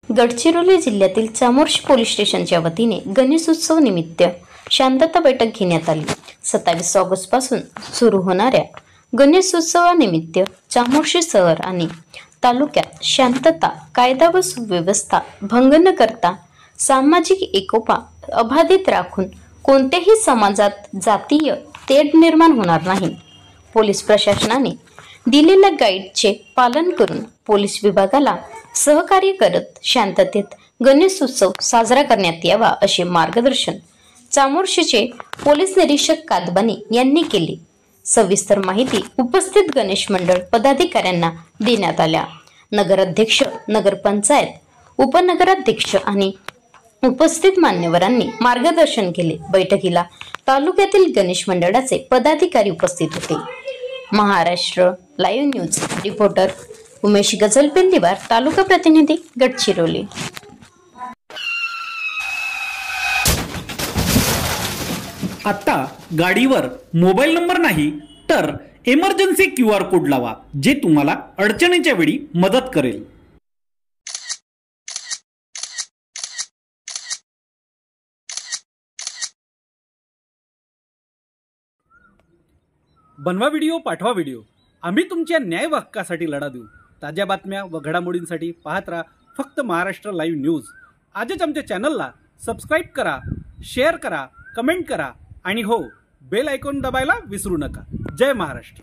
गडचिरोली जिल्ह्यातील चामोर्शी पोलीस स्टेशनच्या वतीने गणेशोत्सव निमित्त शांतता बैठक घेण्यात आली। 27 ऑगस्ट पासून सुरू होणाऱ्या गणेशोत्सवानिमित्त चामोर्शी शहर आणि तालुक्यात शांतता, कायदा व सुव्यवस्था भंग न करता सामाजिक एकोपा अबाधित राखून कोणत्याही समाजात जातीय तेढ निर्माण होणार नाही। पोलीस प्रशासनाने दिलेल्या गाईडचे पालन करून पोलीस विभागाला सहकार्य करत शांततेत गणेशोत्सव साजरा करण्यात यावा असे मार्गदर्शन चामोर्शीचे पोलीस निरीक्षक कादबानी यांनी केले। सविस्तर माहिती उपस्थित गणेश मंडळ पदाधिकाऱ्यांना देण्यात आल्या। नगराध्यक्ष, नगरपंचायत, उपनगराध्यक्ष आणि उपस्थित मान्यवरांनी मार्गदर्शन केले। बैठकीला तालुक्यातील गणेश मंडळाचे पदाधिकारी उपस्थित होते। Maharashtra live news reporter Umesh Gajalpendiwar, taluka प्रतिनिधी गडचिरोली। आता गाडीवर मोबाईल नंबर नाही तर इमर्जन्सी QR कोड लावा, जे तुम्हाला अडचणीच्या वेळी मदत करेल। बनवा व्हिडिओ, पाठवा व्हिडिओ, आम्ही तुमच्या न्याय हक्कासाठी लढा देऊ। ताज्या बातम्या व घडामोडींसाठी पाहत राहा फक्त महाराष्ट्र लाईव्ह न्यूज। आजच आमच्या चॅनलला सबस्क्राईब करा, शेअर करा, कमेंट करा आणि हो, बेल आयकॉन दबायला विसरू नका। जय महाराष्ट्र।